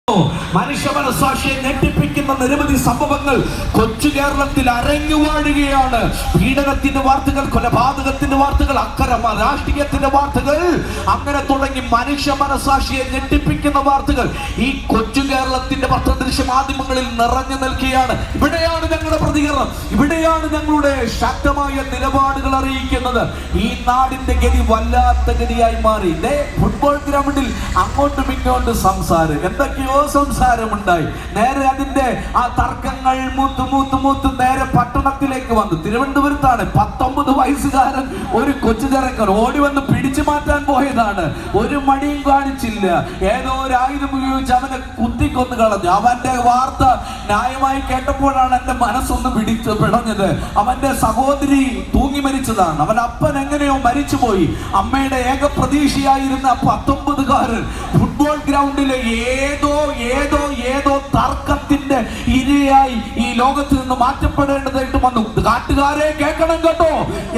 മനുഷ്യ മനസാക്ഷിയെ ഞെട്ടിപ്പിക്കുന്ന നിരവധി സംഭവങ്ങൾ കൊച്ചു കേരളത്തിൽ അരങ്ങുവാഴുകയാണ്. പീഡനത്തിന്റെ വാർത്തകൾ, കൊലപാതകത്തിന്റെ വാർത്തകൾ, അക്രമ രാഷ്ട്രീയത്തിന്റെ വാർത്തകൾ, അങ്ങനെ തുടങ്ങി മനുഷ്യ മനസാക്ഷിയെ ഞെട്ടിപ്പിക്കുന്ന വാർത്തകൾ ഈ കൊച്ചു കേരളത്തിന്റെ പത്രദൃശ്യ മാധ്യമങ്ങളിൽ നിറഞ്ഞു നിൽക്കുകയാണ്. ഇവിടെയാണ് ഞങ്ങളുടെ പ്രതികരണം, ഇവിടെയാണ് ഞങ്ങളുടെ ശക്തമായ നിലപാടുകൾ അറിയിക്കുന്നത്. ഈ നാടിന്റെ ഗതി വല്ലാത്ത ഗതിയായി മാറി. ഫുട്ബോൾ ഗ്രൗണ്ടിൽ അങ്ങോട്ടും ഇങ്ങോട്ടും സംസാരം, എന്തൊക്കെയോ സംസാരമുണ്ടായി. നേരെ അതിന്റെ ആ തർക്കങ്ങൾ മൂത്ത് നേരെ പട്ടണത്തിലേക്ക് വന്നു. തിരുവനന്തപുരത്താണ് 19 വയസ്സുകാരൻ ഒരു കൊച്ചു ചെറുക്കൻ ഓടി വന്ന് പിടിച്ചു മാറ്റാൻ പോയതാണ്. ഒരു മടിയും കാണിച്ചില്ല. ഏതോ ഒരു ആയുധം ഉപയോഗിച്ച് അവനെ കുത്തിക്കൊന്നു കളഞ്ഞു. അവന്റെ വാർത്ത ന്യായമായി കേട്ടപ്പോഴാണ് എന്റെ മനസ്സൊന്ന് പിടഞ്ഞത്. അവന്റെ സഹോദരി തൂങ്ങി മരിച്ചതാണ്. അവന്റെ അപ്പൻ എങ്ങനെയോ മരിച്ചുപോയി. അമ്മയുടെ ഏക പ്രതീക്ഷയായിരുന്ന 19കാരൻ ഫുട്ബോൾ ഗ്രൗണ്ടിലെ ഏതോ തർക്കത്തിന്റെ ഇരയായി ഈ ലോകത്ത് നിന്ന് മാറ്റപ്പെടേണ്ടതായിട്ട് വന്നു. നാട്ടുകാരെ കേൾക്കണം കേട്ടോ,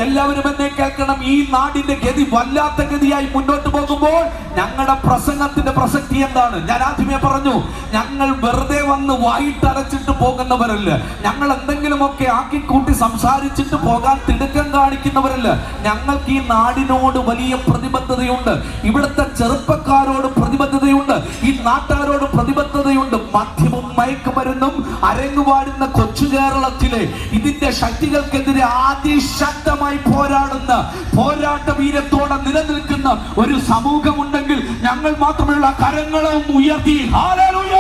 എല്ലാവരും എന്നെ കേൾക്കണം. ഈ നാടിന്റെ ഗതി വല്ലാത്ത ഗതിയായി മുന്നോട്ട് പോകുമ്പോൾ ഞങ്ങളുടെ പ്രസംഗത്തിന്റെ പ്രസക്തി എന്താണ്? ഞാൻ ആദ്യമേ പറഞ്ഞു, ഞങ്ങൾ വെറുതെ വന്ന് വായിട്ടടച്ചിട്ട് പോകുന്നവരല്ല. ഞങ്ങൾ എന്തെങ്കിലുമൊക്കെ ആക്കിക്കൂട്ടി സംസാരിച്ചിട്ട് പോകാൻ തിടുക്കം കാണിക്കുന്നവരല്ല. ഞങ്ങൾക്ക് ഈ നാടിനോട് വലിയ പ്രതിബദ്ധതയുണ്ട്. ഇവിടുത്തെ ചെറുപ്പക്കാരോട് പ്രതിബദ്ധതയുണ്ട്. ഈ നാട്ടുകാരോട് പ്രതിബദ്ധതയുണ്ട്. മദ്യവും മയക്കുമരുന്നും അരങ്ങുവാടുന്ന കൊച്ചു കേരളത്തിലെ ഇതിന്റെ ശക്തികൾക്കെതിരെ അതിശക്തമായി പോരാട്ട വീരത്തോടെ നിലനിൽക്കുന്ന ഒരു സമൂഹമുണ്ടെങ്കിൽ ഞങ്ങൾ മാത്രമുള്ള കരങ്ങളും ഉയർത്തി ഹല്ലേലൂയ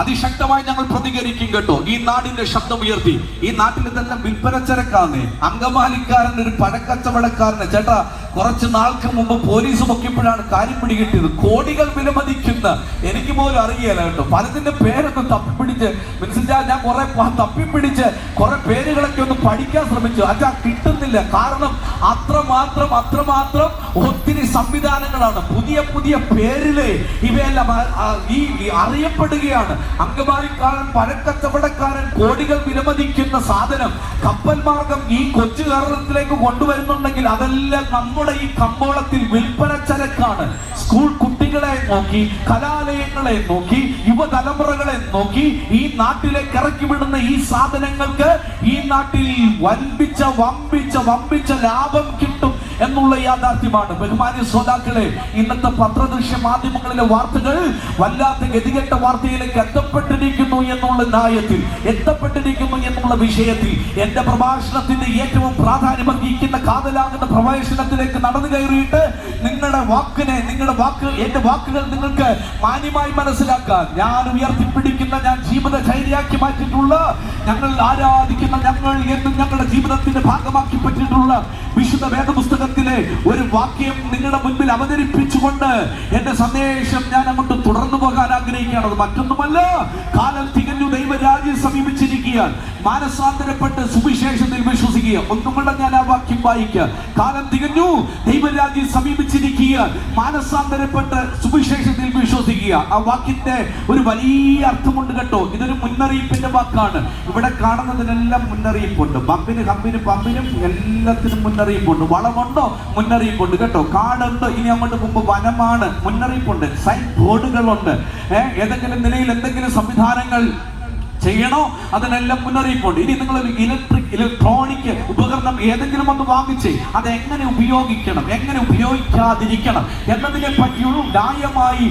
അതിശക്തമായി ഞങ്ങൾ പ്രതികരിക്കും കേട്ടോ. ഈ നാടിന്റെ ശബ്ദം ഉയർത്തി. ഈ നാട്ടിൽ ഇതെല്ലാം വിൽപ്പനച്ചരക്കാരനെ, അങ്കമാലിക്കാരൻ, ഒരു പഴക്കച്ചവടക്കാരനെ ചേട്ടാ കുറച്ച് നാൾക്ക് മുമ്പ് പോലീസ് പൊക്കിയപ്പോഴാണ് കാര്യം പിടികിട്ടിയത്. കോടികൾ വിലമതിക്കുന്ന, എനിക്ക് പോലും അറിയില്ല കേട്ടോ, പലതിന്റെ പേരൊന്ന് തപ്പിപ്പിടിച്ച് ഞാൻ കുറെ തപ്പിപ്പിടിച്ച് കുറെ പേരുകളൊക്കെ ഒന്ന് പഠിക്കാൻ ശ്രമിച്ചു. അച്ഛാ കിട്ടുന്നില്ല. കാരണം അത്രമാത്രം ഒത്തിരി സംവിധാനങ്ങളാണ്. പുതിയ പേരില് ഇവയെല്ലാം ഈ അറിയപ്പെടുകയാണ്. അങ്കമാലിക്കാരൻ, പഴക്കച്ചവടക്കാരൻ, കോടികൾ വിലമതിക്കുന്ന സാധനം കപ്പൽ മാർഗം ഈ കൊച്ചു കേരളത്തിലേക്ക് കൊണ്ടുവരുന്നുണ്ടെങ്കിൽ അതെല്ലാം നമ്മുടെ ഈ കമ്പോളത്തിൽ വിൽപ്പനച്ചരക്കാണ്. സ്കൂൾ കുട്ടികളെ നോക്കി, കലാലയങ്ങളെ നോക്കി, യുവതലമുറകളെ നോക്കി ഈ നാട്ടിലേക്ക് ഇറക്കി വിടുന്ന ഈ സാധനങ്ങൾക്ക് ഈ നാട്ടിൽ വമ്പിച്ച ലാഭം കിട്ടും എന്നുള്ള യാഥാർത്ഥ്യമാണ്. ബഹുമാന്യ ശ്രോതാക്കളെ, ഇന്നത്തെ പത്രദൃശ്യ മാധ്യമങ്ങളിലെ വാർത്തകൾ വല്ലാത്ത ഗതികെട്ട വാർത്തയിലേക്ക് എത്തപ്പെട്ടിരിക്കുന്നു എന്നുള്ള വിഷയത്തിൽ എന്റെ പ്രഭാഷണത്തിന്റെ ഏറ്റവും പ്രാധാന്യമർഹിക്കുന്ന കാതലാകുന്ന പ്രഭാഷണത്തിലേക്ക് നടന്നു കയറിയിട്ട് എന്റെ വാക്കുകൾ നിങ്ങൾക്ക് മാന്യമായി മനസ്സിലാക്കാൻ ഞാൻ ഉയർത്തിപ്പിടിക്കുന്ന, ഞാൻ ജീവിതചര്യയാക്കി മാറ്റിയിട്ടുള്ള, ഞങ്ങൾ ആരാധിക്കുന്ന, ഞങ്ങൾ എന്നും ഞങ്ങളുടെ ജീവിതത്തിന്റെ ഭാഗമാക്കി പറ്റിയിട്ടുള്ള വിശുദ്ധ വേദപുസ്തകത്തിലെ ഒരു വാക്യം നിങ്ങളുടെ മുൻപിൽ അവതരിപ്പിച്ചുകൊണ്ട് എന്റെ സന്ദേശം ഞാൻ അങ്ങോട്ട് തുടർന്നു പോകാൻ ആഗ്രഹിക്കുകയാണ്. മറ്റൊന്നുമല്ല, കാലം തികഞ്ഞു, ദൈവരാജ്യം സമീപിച്ചിരിക്കുകയാണ്. മാനസാന്തരപ്പെട്ട് സുവിശേഷത്തിൽ വിശ്വസിക്കുക. ഒന്നും കൂടെ ഞാൻ ആ വാക്യം വായിക്കുക. കാലം തികഞ്ഞു, ദൈവരാജ്യം സമീപിച്ചിരിക്കുക, മാനസാന്തരപ്പെട്ട് സുവിശേഷത്തിൽ വിശ്വസിക്കുക. ആ വാക്യത്തെ ഒരു വലിയ അർത്ഥമുണ്ട് കേട്ടോ. ഇതൊരു മുന്നറിയിപ്പിന്റെ വാക്കാണ്. ഇവിടെ കാണുന്നതിനെല്ലാം മുന്നറിയിപ്പുണ്ട്. പമ്പിനും എല്ലാത്തിനും മുന്നറിയിപ്പുണ്ട്. വളമുണ്ടോ? മുന്നറിയിപ്പുണ്ട് കേട്ടോ. കാടുണ്ട്, ഇനി അങ്ങോട്ട് മുമ്പ് വനമാണ്, മുന്നറിയിപ്പുണ്ട്. സൈൻ ബോർഡുകളുണ്ട്. ഏതെങ്കിലും നിലയിൽ എന്തെങ്കിലും സംവിധാനങ്ങൾ ചെയ്യണോ അതിനെല്ലാം മുന്നറിയിപ്പുണ്ട്. ഇനി നിങ്ങൾ ഒരു ഇലക്ട്രോണിക് ഉപകരണം ഏതെങ്കിലും ഒന്ന് വാങ്ങിച്ച് അത് എങ്ങനെ ഉപയോഗിക്കണം, എങ്ങനെ ഉപയോഗിക്കാതിരിക്കണം എന്നതിനെ പറ്റിയുള്ള ന്യായമായി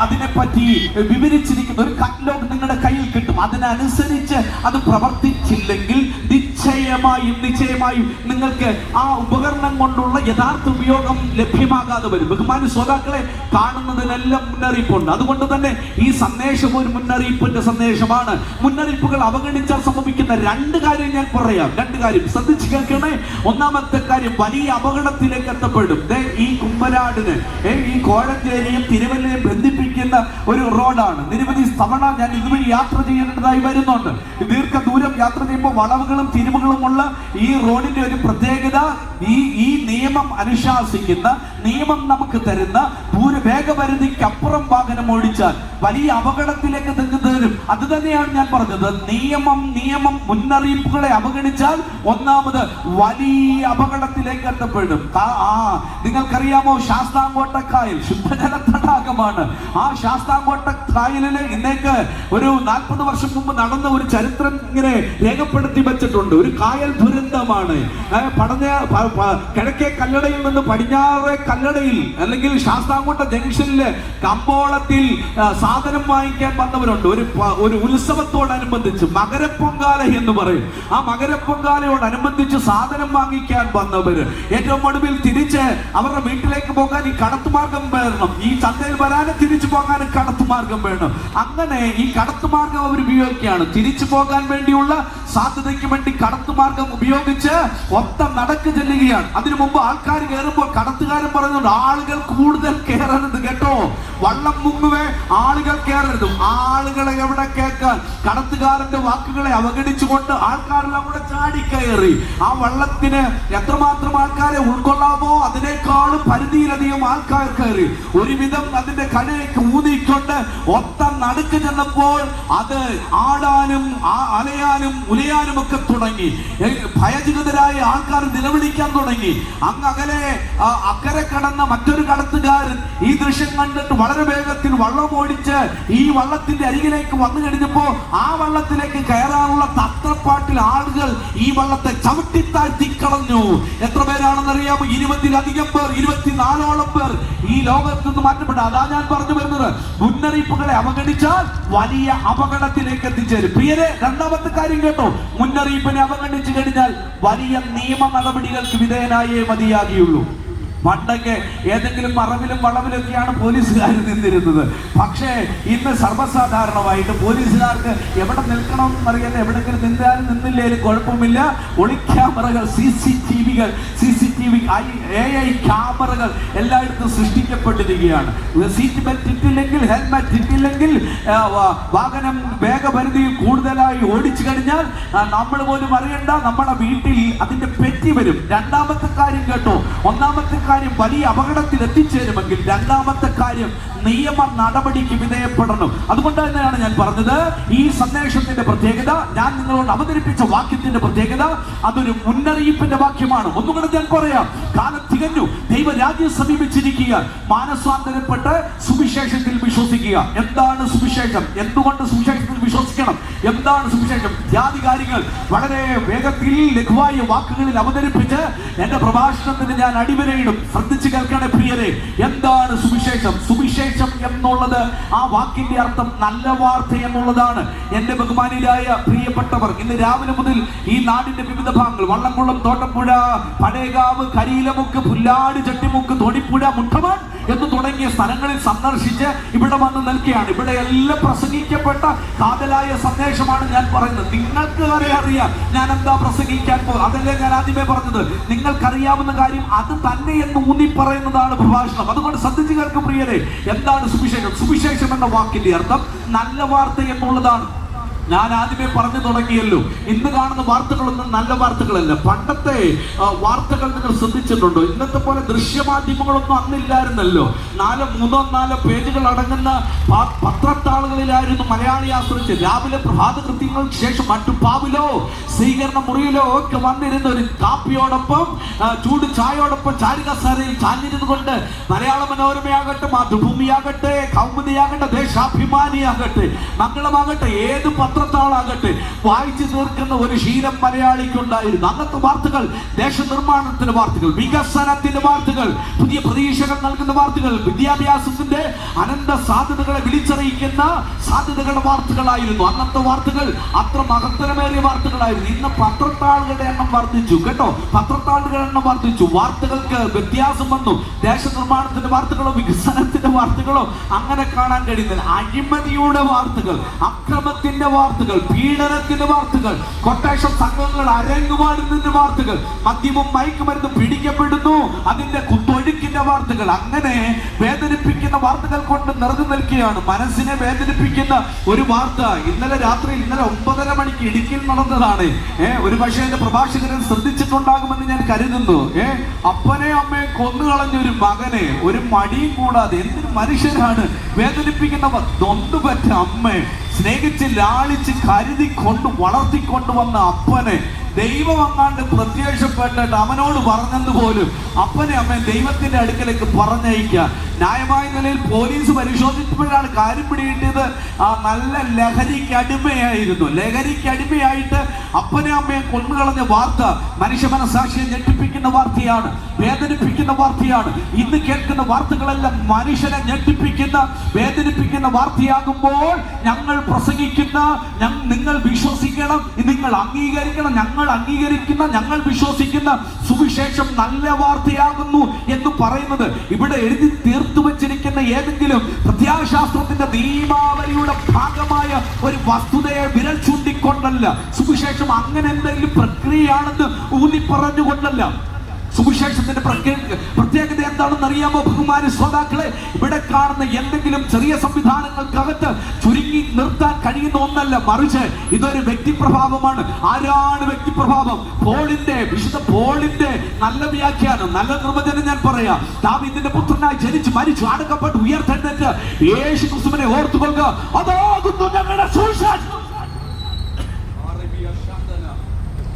അതിനെപ്പറ്റി വിവരിച്ചിരിക്കുന്ന ഒരു കാറ്റലോഗ് നിങ്ങളുടെ കയ്യിൽ കിട്ടും. അതിനനുസരിച്ച് അത് പ്രവർത്തിച്ചില്ലെങ്കിൽ നിശ്ചയമായും നിങ്ങൾക്ക് ആ ഉപകരണം കൊണ്ടുള്ള യഥാർത്ഥ ഉപയോഗം ലഭ്യമാകാതെ വരും. ബഹുമാന്യ ശ്രോതാക്കളെ, കാണുന്നതിനെല്ലാം മുന്നറിയിപ്പുണ്ട്. അതുകൊണ്ട് തന്നെ ഈ സന്ദേശം ഒരു മുന്നറിയിപ്പിന്റെ സന്ദേശമാണ്. മുന്നറിയിപ്പുകൾ അവഗണിച്ചാൽ സംഭവിക്കുന്ന 2 കാര്യം ഞാൻ പറയാം. 2 കാര്യം ശ്രദ്ധിച്ചു കേൾക്കണേ. ഒന്നാമത്തെ കാര്യം, വലിയ അപകടത്തിലേക്ക് എത്തപ്പെടും. ഈ കുമ്പനാടിന് ഈ കോഴഞ്ചേരിയും തിരുവല്ലയും ബന്ധിപ്പിക്കുന്ന ഒരു റോഡാണ്. നിരവധി തവണ ഞാൻ ഇതുവഴി യാത്ര ചെയ്യേണ്ടതായി വരുന്നുണ്ട്. ദീർഘദൂരം യാത്ര ചെയ്യുമ്പോൾ വളവുകളും തിരിവുകളുമുള്ള ഈ റോഡിന്റെ ഒരു പ്രത്യേകത, ഈ നിയമം അനുശാസിക്കുന്ന നിയമം നമുക്ക് തരുന്ന വേഗപരിധിക്ക് അപ്പുറം വാഹനം ഓടിച്ചാൽ വലിയ അപകടത്തിലേക്ക് തരും. അത് തന്നെയാണ് ഞാൻ പറഞ്ഞത്. നിയമം മുന്നറിയിപ്പുകളെ അവഗണിച്ചാൽ ഒന്നാമത് വലിയ അപകടത്തിലേക്ക് എത്തപ്പെടും. നിങ്ങൾക്കറിയാമോ, ശാസ്താംകോട്ട കായൽ ശുദ്ധജല തടാകമാണ്. ആ ശാസ്താംകോട്ട കായലില് ഇന്നേക്ക് ഒരു 40 വർഷം മുമ്പ് നടന്ന ഒരു ചരിത്രം ഇങ്ങനെ രേഖപ്പെടുത്തി വെച്ചിട്ടുണ്ട്. ഒരു കായൽ ദുരന്തമാണ്. കിഴക്കേ കല്ലടയിൽ നിന്ന് പടിഞ്ഞാറേ കല്ലടയിൽ അല്ലെങ്കിൽ ശാസ്താംകോട്ട ജംഗ്ഷനില് കമ്പോളത്തിൽ സാധനം വാങ്ങിക്കാൻ വന്നവരുണ്ട്. ഒരു ഉത്സവത്തോടനുബന്ധിച്ച് മകരപ്പൊങ്കാല എന്ന് പറയും. ആ മകരപ്പൊങ്കാലയോടനുബന്ധിച്ച് സാധനം വാങ്ങിക്കാൻ വന്നവര് ഏറ്റവും ഒടുവിൽ തിരിച്ച് അവരുടെ വീട്ടിലേക്ക് പോകാൻ ഈ കടത്തുമാർഗം വേണം. ഈ ചന്തയിൽ വരാനും തിരിച്ചു പോകാനും കടത്തുമാർഗം വേണം. അങ്ങനെ ഈ കടത്തുമാർഗം അവർ ഉപയോഗിക്കുകയാണ്. തിരിച്ചു പോകാൻ വേണ്ടിയുള്ള സാധ്യതയ്ക്ക് വേണ്ടി കടത്തുമാർഗം ഉപയോഗിച്ച് ഒത്ത നടക്ക് ചെല്ലുകയാണ്. അതിനു മുമ്പ് ആൾക്കാർ കയറുമ്പോൾ കടത്തുകാരൻ പറയുന്നുണ്ട്, ആളുകൾ കൂടുതൽ കയറരുത് കേട്ടോ, വള്ളം മുങ്ങുവേ, ആളുകൾ കയറരുത്. ആളുകളെ എവിടെ കേൾക്കാൻ? കടത്തുകാരന്റെ വാക്കുകളെ അവഗണിച്ചുകൊണ്ട് ആൾക്കാരെല്ലാം കൂടെ ചാടിക്കയറി. ആ വള്ളത്തിന് എത്രമാത്രം ആൾക്കാരെ ഉൾക്കൊള്ളാമോ അതിനേക്കാളും പരിധിയിലധികം ആൾക്കാർ കയറി. ഒരുവിധം അതിന്റെ കടയൊക്കെ ഊന്നിക്കൊണ്ട് ഒത്ത നടുക്ക് ചെന്നപ്പോൾ അത് ആടാനും അലയാനും ഉലയാനും ഒക്കെ തുടങ്ങി. ഭയചിതരായ ആൾക്കാർ നിലവിളിക്കാൻ തുടങ്ങി. അങ്ങകലെ അക്കരെ കടന്ന മറ്റൊരു കടത്തുകാരൻ ഈ ദൃശ്യം കണ്ടിട്ട് വളരെ വേഗത്തിൽ വള്ളം ഓടിച്ച് ഈ വള്ളത്തിന്റെ അരികിലേക്ക് വന്നു കഴിഞ്ഞപ്പോ ആ വള്ളത്തിലേക്ക് കയറാനുള്ള തത്രപ്പാട്ടിൽ ആളുകൾ ഈ വള്ളത്തെ ചവിട്ടിത്താഴ്ത്തി കളഞ്ഞു. എത്ര പേരാണെന്നറിയാമോ? 20-ലധികം പേർ, 24ഓളം പേർ ഈ ലോകത്ത് നിന്ന് മാറ്റപ്പെട്ടു. അതാ ഞാൻ പറഞ്ഞു വരുന്നത്, മുന്നറിയിപ്പുകളെ അവഗണിച്ചാൽ വലിയ അപകടത്തിലേക്ക് എത്തിച്ചേരും. പ്രിയരെ, രണ്ടാമത്തെ കാര്യം കേട്ടോ, മുന്നറിയിപ്പിനെ അവഗണിച്ചു കഴിഞ്ഞാൽ വലിയ നിയമ നടപടികൾക്ക് വിധേയനായേ മതിയാകിയുള്ളൂ. പണ്ടൊക്കെ ഏതെങ്കിലും മറവിലും വളവിലൊക്കെയാണ് പോലീസുകാർ നിന്നിരുന്നത്. പക്ഷേ ഇന്ന് സർവ്വസാധാരണമായിട്ട് പോലീസുകാർക്ക് എവിടെ നിൽക്കണമെന്നറിയാൻ എവിടെങ്കിലും നിന്നാലും നിന്നില്ലേലും കുഴപ്പമില്ല. ഒളിക്യാമറകൾ, CCTV, AI ക്യാമറകൾ എല്ലായിടത്തും സൃഷ്ടിക്കപ്പെട്ടിരിക്കുകയാണ്. സീറ്റ് ബെൽറ്റ് ഇട്ടില്ലെങ്കിൽ, ഹെൽമെറ്റ് ഇട്ടില്ലെങ്കിൽ, വാഹനം വേഗപരിധിയിൽ കൂടുതലായി ഓടിച്ചു കഴിഞ്ഞാൽ നമ്മൾ പോലും അറിയണ്ട, നമ്മുടെ വീട്ടിൽ അതിന്റെ പെറ്റി വരും. രണ്ടാമത്തെ കാര്യം കേട്ടോ, ഒന്നാമത്തെ കാര്യം വലിയ അപകടത്തിൽ എത്തിച്ചേരുമെങ്കിൽ രണ്ടാമത്തെ കാര്യം നിയമ നടപടിക്ക് വിധേയപ്പെടണം. അതുകൊണ്ട് തന്നെയാണ് ഞാൻ പറഞ്ഞത്, ഈ സന്ദേശത്തിന്റെ പ്രത്യേകത, ഞാൻ നിങ്ങളോട് അവതരിപ്പിച്ച വാക്യത്തിന്റെ പ്രത്യേകത, അതൊരു മുന്നറിയിപ്പിന്റെ വാക്യമാണ്. ഒന്നുകൂടെ ഞാൻ പറയാം, കാലം തികഞ്ഞു, ദൈവരാജ്യം സമീപിച്ചിരിക്കുക. മാനസാന്തരപ്പെട്ട് സുവിശേഷത്തിൽ വിശ്വസിക്കുക. എന്താണ് സുവിശേഷം? എന്തുകൊണ്ട് സുവിശേഷത്തിൽ വിശ്വസിക്കണം? എന്താണ് സുവിശേഷം? ജാതികാരികൾ വളരെ വേഗത്തിൽ ലഘുവായ വാക്കുകളിൽ അവതരിപ്പിച്ച് എന്റെ പ്രഭാഷണത്തിന് ഞാൻ അടിവരയിടും. ശ്രദ്ധിച്ചു കേൾക്കണേ പ്രിയരെ, എന്താണ് സുവിശേഷം? സുവിശേഷം എന്നുള്ളത് ആ വാക്കിന്റെ അർത്ഥം നല്ല വാർത്ത എന്നുള്ളതാണ്. എന്റെ ബഹുമാനിയായ പ്രിയപ്പെട്ടവർ, ഇന്ന് രാവിലെ മുതൽ ഈ നാടിന്റെ വിവിധ ഭാഗങ്ങൾ, വള്ളംകുളം, തോട്ടപ്പുഴ, പടേകാവ്, കരിയിലമുക്ക്, പുല്ലാട്, ചട്ടിമുക്ക്, തോണിപ്പുഴ, മുട്ടമാൻ എന്ന് തുടങ്ങിയ സ്ഥലങ്ങളിൽ സന്ദർശിച്ച് ഇവിടെ വന്ന് നിൽക്കുകയാണ്. ഇവിടെ എല്ലാം പ്രസംഗിക്കപ്പെട്ട കാതലായ സന്ദേശമാണ് ഞാൻ പറയുന്നത്. നിങ്ങൾക്ക് വരെ അറിയാം ഞാൻ എന്താ പ്രസംഗിക്കാൻ പോകുന്നത്. അതല്ലേ ഞാൻ ആദ്യമേ പറഞ്ഞത്, നിങ്ങൾക്കറിയാവുന്ന കാര്യം അത് തന്നെ എന്ന് ഊന്നി പറയുന്നതാണ് പ്രഭാഷണം. അതുകൊണ്ട് ശ്രദ്ധിച്ചു കേൾക്കും പ്രിയരെ, എന്താണ് സുവിശേഷം? സുവിശേഷം എന്ന വാക്കിന്റെ അർത്ഥം നല്ല വാർത്ത എന്നുള്ളതാണ്. ഞാൻ ആദ്യമേ പറഞ്ഞു തുടങ്ങിയല്ലോ, ഇന്ന് കാണുന്ന വാർത്തകളൊന്നും നല്ല വാർത്തകളല്ല. പണ്ടത്തെ വാർത്തകൾ നിങ്ങൾ ശ്രദ്ധിച്ചിട്ടുണ്ടോ? ഇന്നത്തെ പോലെ ദൃശ്യമാധ്യമങ്ങളൊന്നും അന്നില്ലായിരുന്നല്ലോ. 3-4 പേജുകൾ അടങ്ങുന്ന പത്രത്താളുകളിലായിരുന്നു മലയാളി ആശ്രയിച്ച് രാവിലെ പ്രഭാത കൃത്യങ്ങൾക്ക് ശേഷം മട്ടുപ്പാവിലോ സ്വീകരണ മുറിയിലോ ഒക്കെ വന്നിരുന്ന ഒരു കാപ്പിയോടൊപ്പം ചൂട് ചായയോടൊപ്പം ചാരുകസേരയിൽ ചാഞ്ഞിരുന്നു കൊണ്ട് മലയാള മനോരമയാകട്ടെ, മാതൃഭൂമിയാകട്ടെ, കൗമുദിയാകട്ടെ, ദേശാഭിമാനിയാകട്ടെ, മംഗളമാകട്ടെ, ഏത് പത്രത്താളാകട്ടെ വായിച്ചു തീർക്കുന്ന ഒരു ശീലം മലയാളിക്കുണ്ടായിരുന്നു. അന്നത്തെ വാർത്തകൾ ദേശ നിർമ്മാണത്തിന്റെ വാർത്തകൾ, വികസനത്തിന്റെ വാർത്തകൾ, പുതിയ പ്രതീക്ഷകൾ നൽകുന്ന വാർത്തകൾ, വിദ്യാഭ്യാസത്തിന്റെ അനന്ത സാധ്യതകളെ വിളിച്ചറിയിക്കുന്ന സാധ്യതകളുടെ വാർത്തകളായിരുന്നു. അന്നത്തെ വാർത്തകൾ അത്ര മഹത്തരമേറിയ വാർത്തകളായിരുന്നു. ഇന്ന് പത്രത്താളുകളുടെ എണ്ണം വർദ്ധിച്ചു കേട്ടോ, പത്രത്താളുകളുടെ എണ്ണം വർദ്ധിച്ചു. വാർത്തകൾക്ക് വ്യത്യാസം വന്നു. ദേശ നിർമ്മാണത്തിന്റെ വാർത്തകളോ വികസനത്തിന്റെ വാർത്തകളോ അങ്ങനെ കാണാൻ കഴിയുന്നില്ല. അഴിമതിയുടെ വാർത്തകൾ, അക്രമത്തിന്റെ വാർത്തകൾ, പീഡനത്തിന്റെ വാർത്തകൾ, കൊട്ടേഷൻ സംഘങ്ങൾ അരങ്ങുപാടുന്നതിന്റെ വാർത്തകൾ, മദ്യവും മയക്കുമരുന്നും പിടിക്കപ്പെടുന്നു. അതിന്റെ കുത്തൊഴുക്കിന്റെ വാർത്തകൾ, അങ്ങനെ വേദനിപ്പിക്കുന്ന വാർത്തകൾ കൊണ്ട് നിറഞ്ഞു നിൽക്കുകയാണ്. മനസ്സിനെ വേദനിപ്പിക്കുന്ന ഒരു വാർത്ത ഇന്നലെ 9:30 മണിക്ക് ഇടുക്കിയിൽ നടന്നതാണ്. ഒരു പക്ഷേ എന്റെ പ്രഭാഷകരൻ ശ്രദ്ധിച്ചിട്ടുണ്ടാകുമെന്ന് ഞാൻ കരുതുന്നു. അപ്പനെ അമ്മയെ കൊന്നുകളഞ്ഞൊരു മകനെ ഒരു മടിയും കൂടാതെ, എന്തൊരു മനുഷ്യനാണ്! വേദനിപ്പിക്കുന്നവർ നൊന്തുപറ്റ അമ്മയെ സ്നേഹിച്ച് ലാളിച്ച് കരുതിക്കൊണ്ട് വളർത്തിക്കൊണ്ടുവന്ന അപ്പനെ ദൈവം അങ്ങാണ്ട് പ്രത്യക്ഷപ്പെട്ടിട്ട് അവനോട് പറഞ്ഞതുപോലും അപ്പനെ അമ്മയെ ദൈവത്തിന്റെ അടുക്കലേക്ക് പറഞ്ഞയക്കുക. ന്യായമായ നിലയിൽ പോലീസ് പരിശോധിച്ചപ്പോഴാണ് കാര്യം പിടികിട്ടിയത്. നല്ല ലഹരിക്ക് അടിമയായിരുന്നു. ലഹരിക്ക് അടിമയായിട്ട് അപ്പനെ അമ്മയെ കൊന്നുകളഞ്ഞ വാർത്ത മനുഷ്യ മനസാക്ഷിയെ ഞെട്ടിപ്പിക്കുന്ന വാർത്തയാണ്, വേദനിപ്പിക്കുന്ന വാർത്തയാണ്. ഇന്ന് കേൾക്കുന്ന വാർത്തകളെല്ലാം മനുഷ്യനെ ഞെട്ടിപ്പിക്കുന്ന വേദനിപ്പിക്കുന്ന വാർത്തയാകുമ്പോൾ ഞങ്ങൾ പ്രസംഗിക്കുന്ന, നിങ്ങൾ വിശ്വസിക്കണം, നിങ്ങൾ അംഗീകരിക്കണം, ഞങ്ങൾ വിശ്വസിക്കുന്ന സുവിശേഷം നല്ല വാർത്തയാകുന്നു എന്ന് പറയുന്നത് ഇവിടെ എഴുതി തീർത്തു വച്ചിരിക്കുന്ന ഏതെങ്കിലും പ്രത്യാശാസ്ത്രത്തിന്റെ നിയമാവലിയുടെ ഭാഗമായ ഒരു വസ്തുതയെ വിരൽ ചൂണ്ടിക്കൊണ്ടല്ല. സുവിശേഷം അങ്ങനെ എന്തെങ്കിലും പ്രക്രിയയാണെന്ന് ഊന്നി പറഞ്ഞുകൊണ്ടല്ല. സുവിശേഷത്തിന്റെ പ്രത്യേകത എന്താണെന്ന് അറിയാമോ ബഹുമാന്യ ശ്രോതാക്കളെ? ഇവിടെ കാണുന്ന എന്തെങ്കിലും ചെറിയ സംവിധാനങ്ങൾക്കകത്ത് ചുരുങ്ങി നിർത്താൻ കഴിയുന്ന ഒന്നല്ല, മറിച്ച് ഇതൊരു വ്യക്തിപ്രഭാവമാണ്. ആരാണ് വ്യക്തിപ്രഭാവം? വിശുദ്ധ പോളിന്റെ നല്ല വ്യാഖ്യാനം, നല്ല നിർവചനം ഞാൻ പറയാം. ദാവീദിന്റെ പുത്രനായി ജനിച്ച് മരിച്ചു അടക്കപ്പെട്ട് ഉയർത്തെഴുന്നേറ്റ് യേശു ക്രിസ്തുവിനെ ഓർത്തുകൊള്ളുക, അതാകുന്നു ഞങ്ങളുടെ സുവിശേഷം.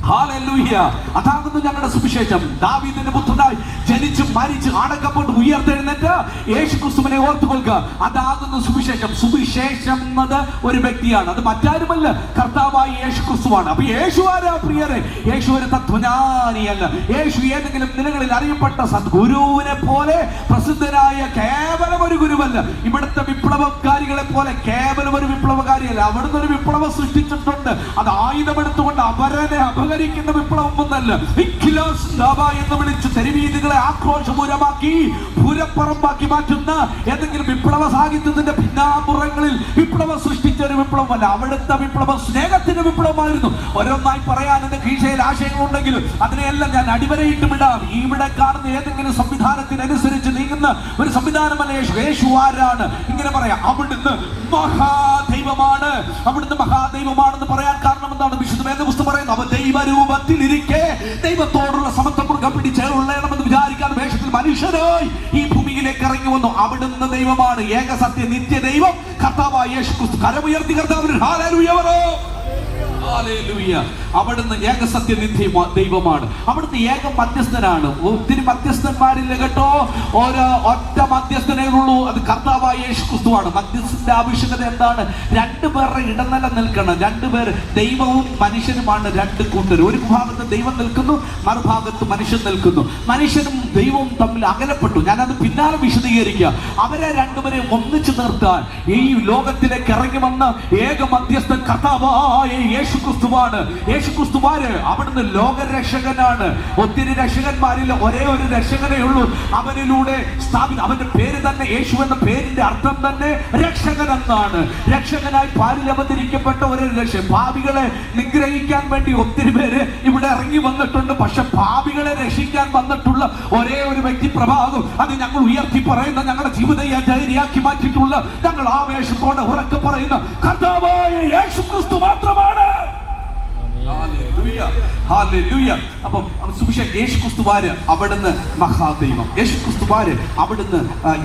ഹല്ലേലൂയ! അതാകുന്നു ഞങ്ങളുടെ സുവിശേഷം. ദാവീദിന്റെ പുത്രനായി ജനിച്ച് മരിച്ച് അടക്കപ്പെട്ട് ഉയർത്തെഴുന്നേറ്റ് യേശു ക്രിസ്തുവിനെ ഓർത്തുകൊള്ളുക, അതാകുന്നു സുവിശേഷം. സുവിശേഷം എന്നത് ഒരു വ്യക്തിയാണ്, അത് മറ്റാരുമല്ല, കർത്താവായ യേശു ക്രിസ്തുവാണ്. അപ്പൊ യേശു ആരാ പ്രിയരെ? യേശു ഒരു തത്വജ്ഞാനിയല്ല. യേശു ഏതെങ്കിലും നിലകളിൽ അറിയപ്പെട്ട സദ്ഗുരുവിനെ പോലെ പ്രസിദ്ധനായ കേവലം ഒരു ഗുരുവല്ല. ഇവിടുത്തെ വിപ്ലവകാരികളെ പോലെ കേവലം ഒരു വിപ്ലവകാരിയല്ല. അവിടുന്ന് ഒരു വിപ്ലവം സൃഷ്ടിച്ചിട്ടുണ്ട്. അത് ആയുധമെടുത്തുകൊണ്ട് അവരനെ അപകരിക്കുന്ന വിപ്ലവം ഒന്നല്ല. എന്ന് വിളിച്ച് തെരുവീതികളെ ആക്രോശപൂരമാക്കി പൂരപ്പുറമ്പാക്കി മാറ്റുന്ന ഏതെങ്കിലും വിപ്ലവ സാഹിത്യത്തിന്റെ പിന്നാമ്പുറങ്ങളിൽ വിപ്ലവം സൃഷ്ടിച്ച ഒരു വിപ്ലവമല്ല. അവിടുത്തെ വിപ്ലവം സ്നേഹത്തിന്റെ വിപ്ലവമായിരുന്നു. ഓരോന്നായി പറയാൻ എന്റെ കീഴ്ചയിൽ ആശയങ്ങളുണ്ടെങ്കിലും അതിനെയെല്ലാം ഞാൻ അടിവരയിട്ട് വിടാം. ഇവിടെ കാണുന്ന ഏതെങ്കിലും സംവിധാനത്തിനനുസരിച്ച് നീങ്ങുന്ന ഒരു സംവിധാനമല്ല യേശു. യേശു ആരാണ്? ഇങ്ങനെ പറയാം, അവിടുന്ന് മഹാദൈവമാണ്. അവിടുന്ന് മഹാദൈവമാണെന്ന് പറയാൻ കാരണം എന്താണ്? വിശുദ്ധ വേദപുസ്തകം പറയുന്നു, അവൻ ദൈവരൂപത്തിലിരിക്കെ ദൈവത്തോടുള്ള സമത്വം പിടിച്ചേറുള്ളണമെന്ന് വിചാരിക്കാതെ വേഷത്തിൽ മനുഷ്യനായി ഈ ഭൂമിയിലേക്ക് ഇറങ്ങി വന്നു. അവിടുന്ന് ദൈവമാണ്, ഏക സത്യ നിത്യ ദൈവം കർത്താവായ യേശു ക്രിസ്തു. കരമുയർത്തി കർത്താവിന് ഹല്ലേലൂയ പറയൂ. ഹല്ലേലൂയ! അവിടുന്ന് ഏകസത്യ ദൈവമാണ്. അവിടുന്ന് ഏക മധ്യസ്ഥനാണ്. ഒത്തിരി മധ്യസ്ഥന്മാരില്ല കേട്ടോ, ഒറ്റ മധ്യസ്ഥനേ ഉള്ളൂ, അത് കർത്താവായ യേശു ക്രിസ്തുവാണ്. മധ്യസ്ഥന്റെ ആവശ്യകത എന്താണ്? രണ്ടുപേരുടെ ഇടനില നിൽക്കണം. രണ്ടുപേർ, ദൈവവും മനുഷ്യനുമാണ് രണ്ട് കൂട്ടർ. ഒരു ഭാഗത്ത് ദൈവം നിൽക്കുന്നു, മറുഭാഗത്ത് മനുഷ്യൻ നിൽക്കുന്നു. മനുഷ്യനും ദൈവവും തമ്മിൽ അകലപ്പെട്ടു. ഞാനത് പിന്നാലെ വിശദീകരിക്കുക. അവരെ രണ്ടുപേരെ ഒന്നിച്ചു നിർത്താൻ ഈ ലോകത്തിലേക്ക് ഇറങ്ങി വന്ന ഏക മധ്യസ്ഥൻ കർത്താവായ യേശു ക്രിസ്തുവാണ്. യേശു ക്രിസ്തുവാര് അവിടുന്ന് ലോകരക്ഷകനാണ്. ഒത്തിരി രക്ഷകന്മാരിൽ ഒരേ ഒരു രക്ഷകനേ ഉള്ളൂ. അവനിലൂടെ അവന്റെ പേര് തന്നെ, യേശു എന്ന പേരിന്റെ അർത്ഥം തന്നെ രക്ഷകൻ എന്നാണ്. രക്ഷകനായി പാലിൽ അവതരിക്കപ്പെട്ട ഒരു രക്ഷകൻ. പാപികളെ നിഗ്രഹിക്കാൻ വേണ്ടി ഒത്തിരി പേര് ഇവിടെ ഇറങ്ങി വന്നിട്ടുണ്ട്. പക്ഷെ പാപികളെ രക്ഷിക്കാൻ വന്നിട്ടുള്ള ഒരേ ഒരു വ്യക്തി പ്രഭാവം, അത് ഞങ്ങൾ ഉയർത്തി പറയുന്ന, ഞങ്ങളുടെ ജീവിതയാക്കി മാറ്റിയിട്ടുള്ള, ഞങ്ങൾ ആവേശത്തോടെ ഉറക്കെ പറയുന്ന കർത്താവായ യേശു ക്രിസ്തു മാത്രമാണ്. അപ്പം സുവിശേഷം യേശു ക്രിസ്തുവാര് അവിടുന്ന് മഹാദൈവം, യേശു ക്രിസ്തുവാര് അവിടുന്ന്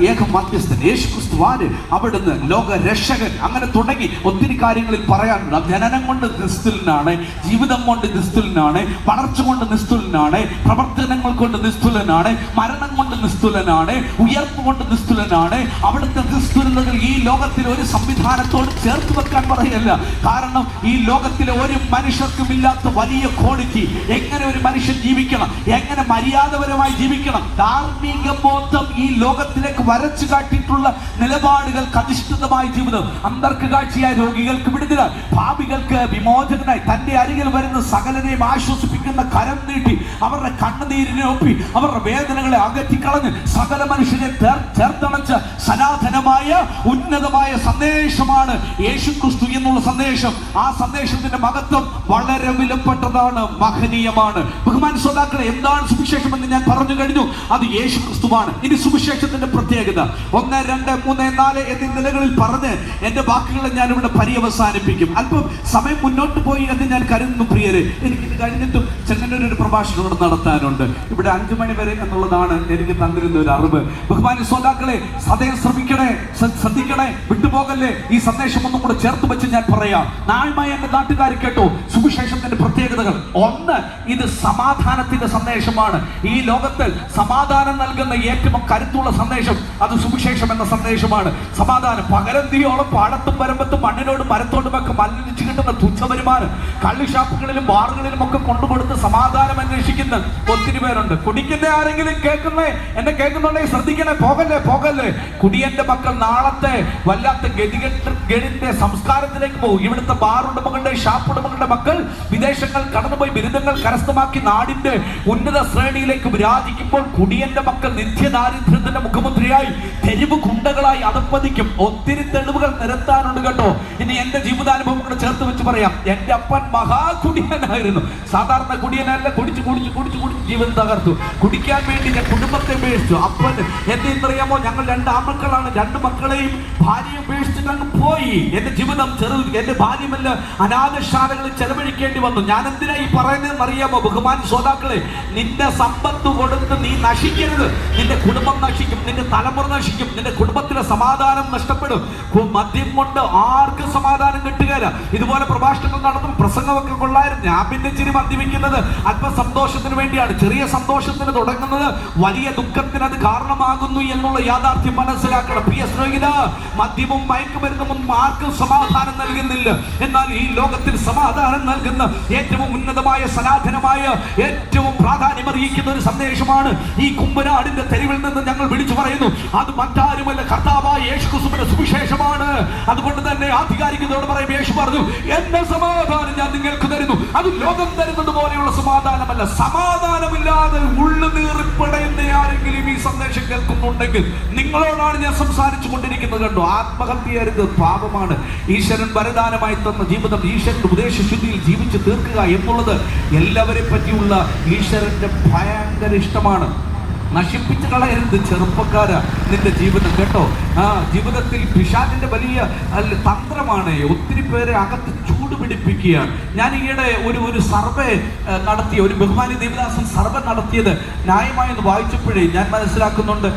ഏക മധ്യസ്ഥൻ, യേശു ക്രിസ്തുവാര് അവിടുന്ന് ലോകരക്ഷകൻ. അങ്ങനെ തുടങ്ങി ഒത്തിരി കാര്യങ്ങളിൽ പറയാനുണ്ട്. ജനനം കൊണ്ട് നിസ്തുലനാണ്, ജീവിതം കൊണ്ട് നിസ്തുലനാണ്, വളർച്ച കൊണ്ട് നിസ്തുലനാണ്, പ്രവർത്തനങ്ങൾ കൊണ്ട് നിസ്തുലനാണ്, മരണം കൊണ്ട് നിസ്തുലനാണ്, ഉയർപ്പ് കൊണ്ട് നിസ്തുലനാണ്. അവിടുത്തെ നിസ്തുലതകൾ ഈ ലോകത്തിൽ ഒരു സംവിധാനത്തോട് ചേർത്ത് വെക്കാൻ പറയല്ല. കാരണം ഈ ലോകത്തിലെ ഒരു മനുഷ്യർക്കും ഇല്ലാത്ത വലിയ ക്വാളിറ്റി. എങ്ങനെ ഒരു മനുഷ്യൻ ജീവിക്കണം, എങ്ങനെ മര്യാദപരമായി ജീവിക്കണം, ധാർമ്മിക ബോധം ഈ ലോകത്തിലേക്ക് വരച്ചു കാട്ടിയിട്ടുള്ള നിലപാടുകൾക്ക് അധിഷ്ഠിതമായ ജീവിതം. അന്തർക്ക് കാഴ്ചയായ രോഗികൾക്ക് വിടുതൽ, പാപികൾക്ക് വിമോചകനായി തന്റെ അരികിൽ വരുന്ന സകലരെയും ആശ്വസിപ്പിക്കുന്ന കരം നീട്ടി അവരുടെ കണ്ണുനീരിനെ ഒപ്പി അവരുടെ വേദനകളെ അകറ്റിക്കളഞ്ഞ് സകല മനുഷ്യരെ ചേർത്തണച്ച് സനാതനമായ ഉന്നതമായ സന്ദേശമാണ് യേശു ക്രിസ്തു എന്നുള്ള സന്ദേശം. ആ സന്ദേശത്തിന്റെ മഹത്വം വളരെ വിലപ്പെട്ടതാണ്, മഹനീയമാണ്. ബഹുമാന ശ്രോതാക്കളെ, എന്താണ് സുവിശേഷം എന്ന് ഞാൻ പറഞ്ഞു കഴിഞ്ഞു. അത് യേശു ക്രിസ്തുവാണ്. ഇനി സുവിശേഷത്തിന്റെ പ്രത്യേകത 1, 2, 3, 4 എന്നീ നിലകളിൽ പറഞ്ഞ് എന്റെ വാക്കുകളെ ഞാൻ ഇവിടെ പര്യവസാനിപ്പിക്കും. അല്പം സമയം മുന്നോട്ട് പോയി എന്ന് ഞാൻ കരുതുന്നു പ്രിയരെ. എനിക്കിത് കഴിഞ്ഞിട്ടും ചെങ്ങന്നൂർ ഒരു പ്രഭാഷണം ഇവിടെ നടത്താനുണ്ട്. ഇവിടെ 5 മണി വരെ എന്നുള്ളതാണ് എനിക്ക് തന്നിരുന്ന ഒരു അറിവ്. ബഹുമാന ശ്രോതാക്കളെ, സദയം ശ്രദ്ധിക്കണേ, വിട്ടുപോകല്ലേ. ഈ സന്ദേശം ഒന്നും കൂടെ ചേർത്ത് വെച്ച് ഞാൻ പറയാം. നാഴ്മയ എന്റെ നാട്ടുകാർ കേട്ടോ സുവിശേഷത്തിന്റെ പ്രത്യേകതകൾ. 1, ഇത് സമാധാനത്തിന്റെ സന്ദേശമാണ്. ഈ ലോകത്തിൽ സമാധാനം നൽകുന്ന ഏറ്റവും കരുത്തുള്ള സന്ദേശം അത് സുവിശേഷം എന്ന സന്ദേശമാണ്. സമാധാനം. പകരന്തിയോളം പാടത്തും വരമ്പത്തും മണ്ണിനോടും മരത്തോടും ഒക്കെ മലിനിച്ച് കിട്ടുന്ന തുച്ഛവരുമാനം കള്ളുഷാപ്പുകളിലും ബാറുകളിലും ഒക്കെ കൊണ്ടുകൊടുത്ത് സമാധാനം അന്വേഷിക്കുന്ന ഒത്തിരി പേരുണ്ട്. കുടിക്കുന്ന ആരെങ്കിലും എന്നെ കേൾക്കുന്നുണ്ടെങ്കിൽ ശ്രദ്ധിക്കണേ, പോകല്ലേ. കുടിയന്റെ മക്കൾ നാളത്തെ വല്ലാത്ത ഗതികെട്ടിന്റെ സംസ്കാരത്തിലേക്ക് പോകും. ഇവിടുത്തെ ബാറുടമകളുടെ ഷാപ്പുടമകളുടെ മക്കൾ വിദേശങ്ങൾ കടന്നുപോയി ബിരുദങ്ങൾ കരസ്ഥമാക്കി നാടിന്റെ ഉന്നത ശ്രേണിയിലേക്ക് വിരാജിക്കുമ്പോൾ കുടിയന്റെ മക്കൾ നിത്യദാരിദ്ര്യത്തിന്റെ മുഖമുദ്രയായി തെരുവ് കുണ്ടകളായി അതപ്പതിക്കും. ഒത്തിരി തെളിവുകൾ നിരത്താനുണ്ട് കേട്ടോ. ഇനി എന്റെ ജീവിതാനുഭവം കൂടെ ചേർത്ത് വെച്ച് പറയാം. എന്റെ അപ്പൻ മഹാകുടിയനായിരുന്നു. സാധാരണ കുടിയനല്ല, കുടിച്ച് ജീവിതം തകർത്തു. കുടിക്കാൻ വേണ്ടി ഞാൻ കുടുംബത്തെ ഉപേക്ഷിച്ചു. അപ്പൻ എന്തെന്നറിയാമോ, ഞങ്ങൾ 2 ആൺമക്കളാണ്. 2 മക്കളെയും ഭാര്യയും ഉപേക്ഷിച്ചിട്ട് അങ്ങ് പോയി. എന്റെ ജീവിതം എന്റെ ഭാര്യമല്ല അനാഥശാലകളിൽ ചെലവഴിക്കേണ്ടി വന്നു. ഞാൻ എന്തിനാ ഈ പറയുന്നതെന്ന് അറിയാമോ ബഹുമാന ശ്രോതാക്കളെ? നിന്റെ സമ്പത്ത് കൊടുത്ത് നീ നശിക്കരുത്. നിന്റെ കുടുംബം നശിക്കും, നിന്റെ തലമുറ നശിക്കും, നിന്റെ കുടുംബത്തിലെ സമാധാനം നഷ്ടപ്പെടും. മദ്യം കൊണ്ട് ആർക്കും സമാധാനം കിട്ടുകയില്ല. ഇതുപോലെ പ്രഭാഷണങ്ങൾ നടത്തും, പ്രസംഗമൊക്കെ കൊള്ളായിരുന്നു. ഞാൻ പിന്നെ ഇച്ചിരി മദ്യപിക്കുന്നത് അല്പ സന്തോഷത്തിന് വേണ്ടിയാണ്. ചെറിയ സന്തോഷത്തിന് തുടങ്ങുന്നത് വലിയ ദുഃഖത്തിന് അത് കാരണമാകുന്നു എന്നുള്ള യാഥാർത്ഥ്യം മനസ്സിലാക്കണം. പ്രിയ സ്നേഹിത, മദ്യവും മയക്കുമരുന്നും ആർക്കും സമാധാനം നൽകുന്നില്ല. എന്നാൽ ഈ ലോകത്തിൽ സമാധാനം നൽകുന്ന ഏറ്റവും ഉന്നതമായ സനാതനമായ ഏറ്റവും പ്രാധാന്യമറിയിക്കുന്ന ഒരു സന്ദേശമാണ് ഈ കുമ്പനാടിന്റെ തെരുവിൽ നിന്ന് ഞങ്ങൾ വിളിച്ചു പറയുന്നു. അത് മറ്റാരുമല്ല, കർത്താവായ യേശു ക്രിസ്തുവിന്റെ സുവിശേഷമാണ്. അതുകൊണ്ട് തന്നെ ആധികാരികതയോട് പറയും, യേശു പറഞ്ഞു, എന്റെ സമാധാനം ഞാൻ നിങ്ങൾക്ക് തരുന്നു. അത് ലോകം തരുന്നത് പോലെയുള്ള സമാധാനമല്ല. സമാധാനമില്ലാതെ ഉള്ളുനീറിപ്പടയുന്ന ആരെങ്കിലും ഈ സന്ദേശം കേൾക്കുന്നുണ്ടെങ്കിൽ നിങ്ങളോടാണ് ഞാൻ സംസാരിച്ചു കൊണ്ടിരിക്കുന്നത്. കണ്ടോ, ആത്മഹത്യ അരുത്, പാപമാണ്. ഈശ്വരൻ വരദാനമായി തന്ന ജീവിതം ഈശ്വരന്റെ ഉപദേശശുദ്ധിയിൽ ജീവിച്ചു തീർക്കുക എന്നുള്ളത് എല്ലാവരെ പറ്റിയുള്ള ഈശ്വരന്റെ ഭയങ്കര ഇഷ്ടമാണ്. നശിപ്പിച്ചു കളയരുത് ചെറുപ്പക്കാര നിന്റെ ജീവിതം കേട്ടോ. ജീവിതത്തിൽ പിശാചിന്റെ വലിയ തന്ത്രമാണ് ഒത്തിരി പേരെ അകത്ത് ചൂട് പിടിപ്പിക്കുകയാണ്. ഞാൻ ഈയിടെ ഒരു സർവേ നടത്തിയ ഒരു ബഹുമാനി ദേവദാസൻ സർവേ നടത്തിയത് ന്യായമായെന്ന് വായിച്ചപ്പോഴേ ഞാൻ മനസ്സിലാക്കുന്നുണ്ട്,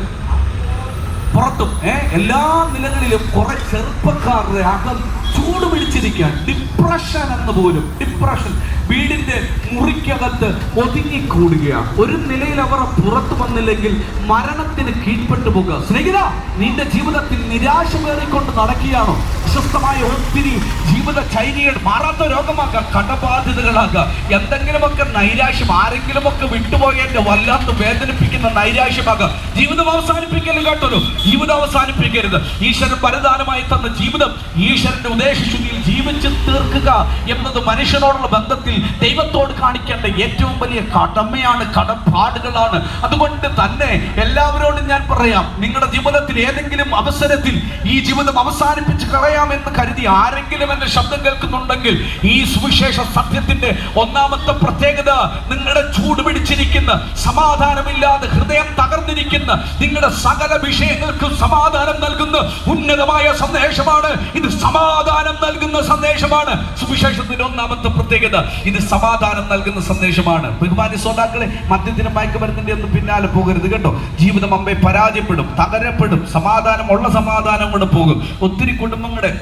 പുറത്തും എല്ലാ നിലകളിലും കുറെ ചെറുപ്പക്കാരുടെ അകം ചൂട് പിടിച്ചിരിക്കുകയാണ്. ഡിപ്രഷൻ എന്ന് പോലും, ഡിപ്രഷൻ വീടിന്റെ മുറിക്കകത്ത് ഒതുങ്ങിക്കൂടുകയാണ്. ഒരു നിലയിൽ അവർ പുറത്തു വന്നില്ലെങ്കിൽ മരണത്തിന് കീഴ്പ്പെട്ടു പോകുക. സ്നേഹിത, നിന്റെ ജീവിതത്തിൽ നിരാശ കയറിക്കൊണ്ട് നടക്കുകയാണോ? അസ്വസ്ഥമായ ഒത്തിരി ജീവിത ചൈനകൾ മാറാത്ത രോഗമാക്കാം, കടബാധ്യതകളാക്കാം, എന്തെങ്കിലുമൊക്കെ നൈരാശ്യം, ആരെങ്കിലുമൊക്കെ വിട്ടുപോയതിന്റെ വല്ലാത്ത വേദനിപ്പിക്കുന്ന നൈരാശ്യമാകാം. ജീവിതം അവസാനിപ്പിക്കരുത് കേട്ടോ, ജീവിതം അവസാനിപ്പിക്കരുത്. ഈശ്വരൻ വരദാനമായി തന്ന ജീവിതം ഈശ്വരന്റെ ഉദ്ദേശശുദ്ധിയിൽ ജീവിച്ചു തീർക്കുക എന്നത് മനുഷ്യനോടുള്ള ബന്ധത്തിൽ ദൈവത്തോട് കാണിക്കേണ്ട ഏറ്റവും വലിയ കടമയാണ്, കടപ്പാടുകളാണ്. അതുകൊണ്ട് തന്നെ എല്ലാവരോടും ഞാൻ പറയാം, നിങ്ങളുടെ ജീവിതത്തിൽ ഏതെങ്കിലും അവസരത്തിൽ ഈ ജീവിതം അവസാനിപ്പിച്ച് കളയാമെന്ന് കരുതി ആരെങ്കിലും എന്റെ ശബ്ദം കേൾക്കുന്നുണ്ടെങ്കിൽ, ഈ സുവിശേഷ സത്യത്തിന്റെ 1ാമത്തെ പ്രത്യേകത, നിങ്ങളുടെ ചൂട് പിടിച്ചിരിക്കുന്ന, സമാധാനമില്ലാതെ ഹൃദയം തകർന്നിരിക്കുന്ന നിങ്ങളുടെ സകല വിഷയങ്ങൾക്കും സമാധാനം നൽകുന്ന ഉന്നതമായ സന്ദേശമാണ് ഇത്. സമാധാനം നൽകുന്ന സന്ദേശമാണ് സുവിശേഷത്തിന്റെ 1ാമത്തെ പ്രത്യേകത. ഇത് സമാധാനം നൽകുന്ന സന്ദേശമാണ്. ബഹുമാന്യ ശ്രോതാക്കളെ, മദ്യത്തിനും മയക്കുമരുന്നിന്റെ ഒന്നും പിന്നാലെ പോകരുത് കേട്ടോ. ജീവിതം അമ്മയെ പരാജയപ്പെടും, തകരപ്പെടും. സമാധാനമുള്ള സമാധാനം കൊണ്ട് പോകും. ഒത്തിരി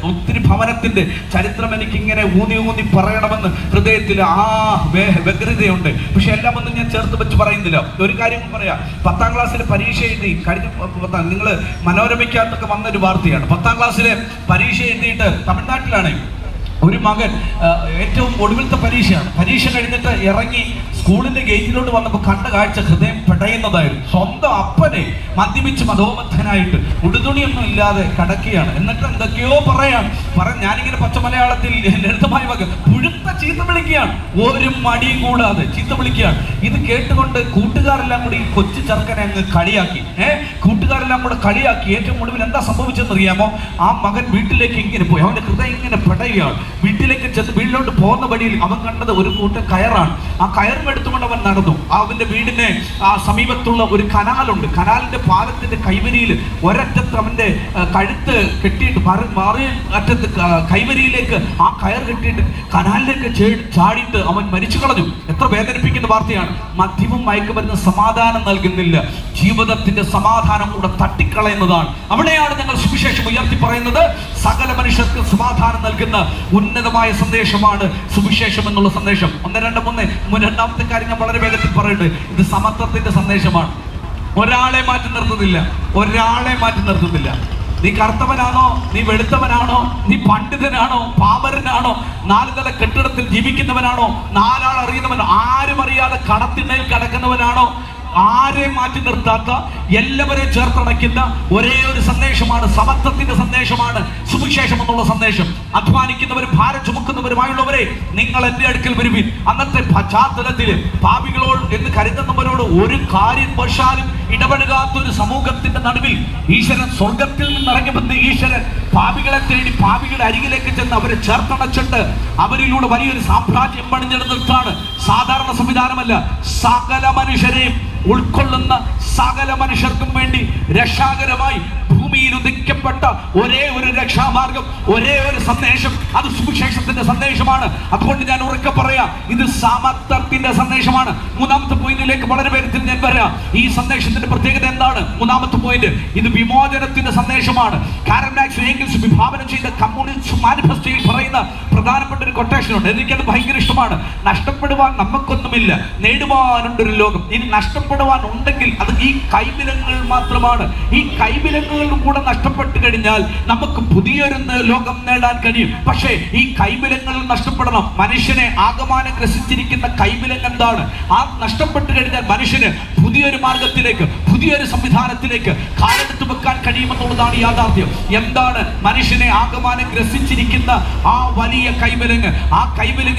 ഒത്തിരി ഭവനത്തിന്റെ ചരിത്രം എനിക്ക് ഇങ്ങനെ ഊന്നി പറയണമെന്ന് ഹൃദയത്തിൽ വ്യഗ്രതയുണ്ട്. പക്ഷെ എല്ലാം ഒന്നും ഞാൻ ചേർത്ത് വെച്ച് പറയുന്നില്ല. ഒരു കാര്യം പറയാം, 10ാം ക്ലാസ്സിലെ പരീക്ഷ എഴുതി നിങ്ങൾ മനോരമയ്ക്കകത്തൊക്കെ വന്നൊരു വാർത്തയാണ്. 10ാം ക്ലാസ്സിലെ പരീക്ഷ എഴുതിയിട്ട് തമിഴ്നാട്ടിലാണ് ഒരു മകൻ, ഏറ്റവും ഒടുവിലത്തെ പരീക്ഷയാണ്. പരീക്ഷ കഴിഞ്ഞിട്ട് ഇറങ്ങി സ്കൂളിന്റെ ഗേറ്റിലോട്ട് വന്നപ്പോൾ കണ്ട കാഴ്ച ഹൃദയം പിടയുന്നതായിരുന്നു. സ്വന്തം അപ്പനെ മദ്യപിച്ച് മതോമത്തനായിട്ട് ഉടുതുണിയൊന്നും ഇല്ലാതെ കിടക്കുകയാണ്. എന്നിട്ട് എന്തൊക്കെയോ ഞാനിങ്ങനെ പച്ച മലയാളത്തിൽ ലളിതമായ വക പുഴുത്ത ചീത്ത വിളിക്കുകയാണ്. ഒരു മടിയും കൂടാതെ ചീത്ത വിളിക്കുകയാണ്. ഇത് കേട്ടുകൊണ്ട് കൂട്ടുകാരെല്ലാം കൂടി കൊച്ചു ചെറുക്കനെ അങ്ങ് കളിയാക്കി. കൂട്ടുകാരെല്ലാം കൂടെ കളിയാക്കി. ഏറ്റവും ഒടുവിൽ എന്താ സംഭവിച്ചെന്ന് അറിയാമോ? ആ മകൻ വീട്ടിലേക്ക് ഇങ്ങനെ പോയി. അവന്റെ ഹൃദയം ഇങ്ങനെ പിടയുകയാണ്. വീട്ടിലേക്ക് ചെന്ന് വീട്ടിലോട്ട് പോകുന്ന വഴിയിൽ അവൻ കണ്ടത് ഒരു കൂട്ടം കയറാണ്. ആ കയറും എടുത്തുകൊണ്ട് അവൻ നടന്നു. അവന്റെ വീടിന് സമീപത്തുള്ള ഒരു കനാലുണ്ട്. കനാലിന്റെ പാലത്തിന്റെ കൈവരിയിൽ ഒരറ്റത്ത് അവന്റെ കഴുത്ത് കെട്ടിയിട്ട് മാറി അറ്റത്ത് കൈവരിയിലേക്ക് ആ കയർ കെട്ടിയിട്ട് കനാലിലേക്ക് ചാടിയിട്ട് അവൻ മരിച്ചു കളഞ്ഞു. എത്ര വേദനിപ്പിക്കുന്ന വാർത്തയാണ്. മദ്യവും മയക്കുമരുന്ന് സമാധാനം നൽകുന്നില്ല, ജീവിതത്തിന്റെ സമാധാനം കൂടെ തട്ടിക്കളയുന്നതാണ്. അവിടെയാണ് ഞങ്ങൾ സുവിശേഷം ഉയർത്തി പറയുന്നത്. സകല മനുഷ്യർക്ക് സമാധാനം നൽകുന്ന ഉന്നതമായ സന്ദേശമാണ് സുവിശേഷം എന്നുള്ള സന്ദേശം. 1, 2, 3 രണ്ടാമത്തെ കാര്യം ഞാൻ വളരെ വേഗത്തിൽ പറയുന്നത്, ഇത് സമത്വത്തിന്റെ സന്ദേശമാണ്. ഒരാളെ മാറ്റി നിർത്തുന്നില്ല. നീ കറുത്തവനാണോ, നീ വെളുത്തവനാണോ, നീ പണ്ഡിതനാണോ, പാമരനാണോ, 4 നില കെട്ടിടത്തിൽ ജീവിക്കുന്നവനാണോ, 4 ആൾ അറിയുന്നവനോ, ആരും അറിയാതെ കടത്തിണ്ണയിൽ കിടക്കുന്നവനാണോ, ആരെയും മാറ്റി നിർത്താത്ത എല്ലാവരെയും ചേർത്തടയ്ക്കുന്ന ഒരേ ഒരു സന്ദേശമാണ്, സമത്വത്തിന്റെ സന്ദേശമാണ് സുവിശേഷം എന്നുള്ള സന്ദേശം. അധ്വാനിക്കുന്നവരും ഭാരം ചുമക്കുന്നവരുമായുള്ളവരെ നിങ്ങൾ എന്റെ അടുക്കൽ വരുവിൻ. അന്നത്തെ പശ്ചാത്തലത്തിൽ പാപികളോട് എന്ന് കരുതുന്നവരോട് ഒരു കാര്യം വശാലും ഇടപെടുകാത്ത ഒരു സമൂഹത്തിന്റെ നടുവിൽ ഈശ്വരൻ സ്വർഗത്തിൽ നിന്ന് ഇറങ്ങി വന്ന് ഈശ്വരൻ പാപികളെ തേടി പാപികളുടെ അരികിലേക്ക് ചെന്ന് അവരെ ചേർത്തണച്ചിട്ട് അവരിലൂടെ വലിയൊരു സാമ്രാജ്യം പണിഞ്ഞെടുത്തിട്ടാണ്. സാധാരണ സംവിധാനമല്ല, സകല മനുഷ്യരെയും ഉൾക്കൊള്ളുന്ന സകല മനുഷ്യർക്കും വേണ്ടി രക്ഷാകരമായി ഭൂമിയിൽ ഉദിക്കപ്പെട്ട ഒരേ ഒരു രക്ഷാമാർഗം, ഒരേ ഒരു സന്ദേശം, അത് സുവിശേഷത്തിന്റെ സന്ദേശമാണ്. അതുകൊണ്ട് ഞാൻ ഉറക്കെ പറയാം, ഇത് സമത്വത്തിന്റെ സന്ദേശമാണ്. 3ാമത്തെ പോയിന്റിലേക്ക് വളരെ വേഗത്തിൽ ഞാൻ വരാം. ഈ സന്ദേശത്തിന്റെ പ്രത്യേകത എന്താണ്? 3ാമത്തെ പോയിന്റ്, ഇത് വിമോചനത്തിന്റെ സന്ദേശമാണ്. കാരൽ മാർക്സ് എംഗൽസ് വിഭാവനം ചെയ്ത കമ്മ്യൂണിസ്റ്റ് മാനിഫെസ്റ്റോയിൽ പറയുന്ന പ്രധാനപ്പെട്ട ഒരു കൊട്ടേഷൻ ഉണ്ട്. എനിക്കത് ഭയങ്കര ഇഷ്ടമാണ്. നഷ്ടപ്പെടുവാൻ നമുക്കൊന്നുമില്ല, നേടുവാനുണ്ടൊരു ലോകം. ഇനി നഷ്ടപ്പെടുവാൻ ഉണ്ടെങ്കിൽ അത് ഈ കൈവിലങ്ങൾ മാത്രമാണ്. ഈ കൈവിലങ്ങൾ കൂടെ നഷ്ടപ്പെട്ടു കഴിഞ്ഞാൽ നമുക്ക് പുതിയൊരു ലോകം നേടാൻ കഴിയും. പക്ഷേ ഈ കൈവിലങ്ങൾ നഷ്ടപ്പെടണം. മനുഷ്യനെ ആകമാനം ഗ്രസിച്ചിരിക്കുന്ന കൈവിലങ്ങൾ എന്താണ്? ആ നഷ്ടപ്പെട്ടു കഴിഞ്ഞാൽ മനുഷ്യന് പുതിയൊരു മാർഗത്തിലേക്ക്, പുതിയൊരു സംവിധാനത്തിലേക്ക് കാലെടുത്ത് വെക്കാൻ കഴിയുമെന്നുള്ളതാണ് യാഥാർത്ഥ്യം. എന്താണ് മനുഷ്യനെ ആകമാനം ഗ്രസിച്ചിരിക്കുന്ന ആ വലിയ കൈവിലങ്ങ്? ആ കൈവിലങ്ങിന്